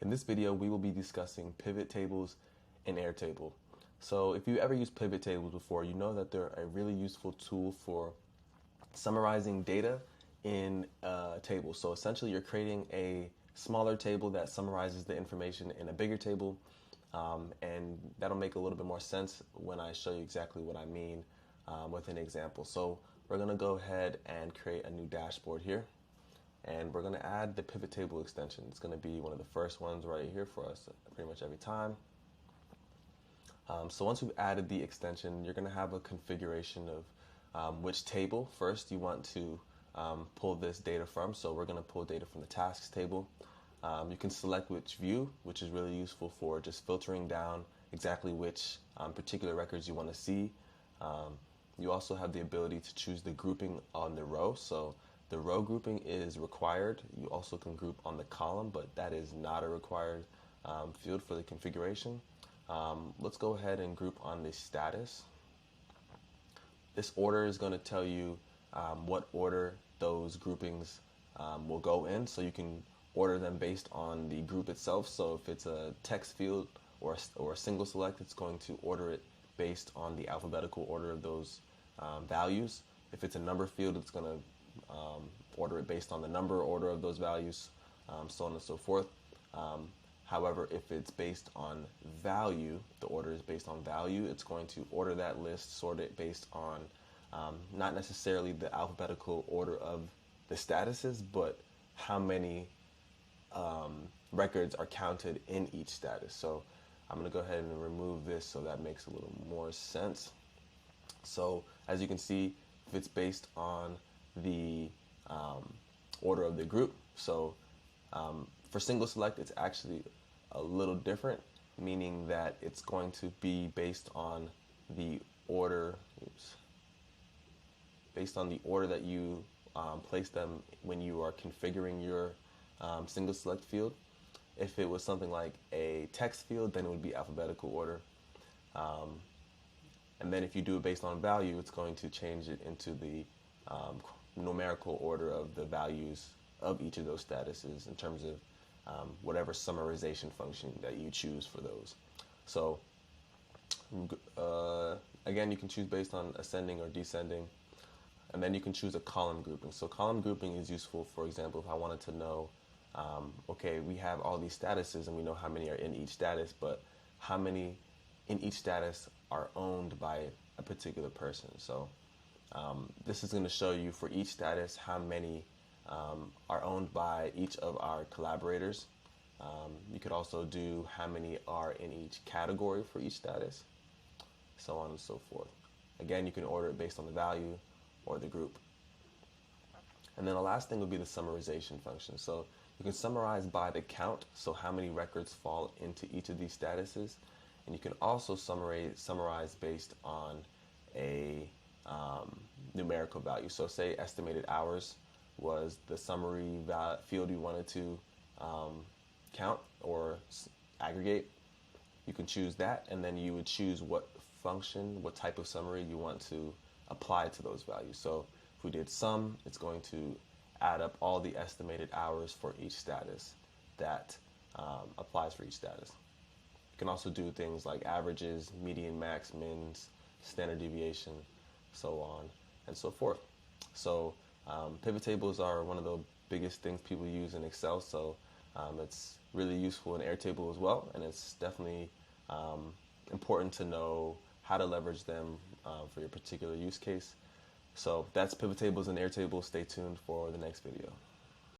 In this video, we will be discussing pivot tables in Airtable. So if you ever used pivot tables before, you know that they're a really useful tool for summarizing data in a table. So essentially you're creating a smaller table that summarizes the information in a bigger table, and that'll make a little bit more sense when I show you exactly what I mean with an example. So we're going to go ahead and create a new dashboard here. And we're going to add the pivot table extension. It's going to be one of the first ones right here for us pretty much every time. So once we've added the extension, you're going to have a configuration of which table first you want to pull this data from. So we're going to pull data from the tasks table. You can select which view, which is really useful for just filtering down exactly which particular records you want to see. You also have the ability to choose the grouping on the row. So the row grouping is required. You also can group on the column, but that is not a required field for the configuration. Let's go ahead and group on the status. This order is going to tell you what order those groupings will go in, so you can order them based on the group itself. So if it's a text field or a single select, it's going to order it based on the alphabetical order of those values. If it's a number field, it's going to order it based on the number order of those values, so on and so forth. However, if it's based on value, the order is based on value, it's going to order that list, sort it based on not necessarily the alphabetical order of the statuses, but how many records are counted in each status. So I'm going to go ahead and remove this so that makes a little more sense. So as you can see, if it's based on the order of the group, so for single select, it's actually a little different, meaning that it's going to be based on the order, based on the order that you place them when you are configuring your single select field. If it was something like a text field, then it would be alphabetical order. And then if you do it based on value, it's going to change it into the numerical order of the values of each of those statuses in terms of whatever summarization function that you choose for those. So again, you can choose based on ascending or descending, and then you can choose a column grouping. So column grouping is useful, for example, if I wanted to know, okay, we have all these statuses and we know how many are in each status, but how many in each status are owned by a particular person. So this is going to show you for each status how many are owned by each of our collaborators. You could also do how many are in each category for each status, so on and so forth. Again, you can order it based on the value or the group. And then the last thing would be the summarization function. So you can summarize by the count, so how many records fall into each of these statuses. And you can also summarize based on a numerical value. So say estimated hours was the summary field you wanted to count or aggregate. You can choose that, and then you would choose what function, what type of summary you want to apply to those values. So if we did sum, it's going to add up all the estimated hours for each status that applies for each status. You can also do things like averages, median, max, mins, standard deviation, so on and so forth. So pivot tables are one of the biggest things people use in Excel, so it's really useful in Airtable as well, and it's definitely important to know how to leverage them for your particular use case. So that's pivot tables and Airtable. Stay tuned for the next video.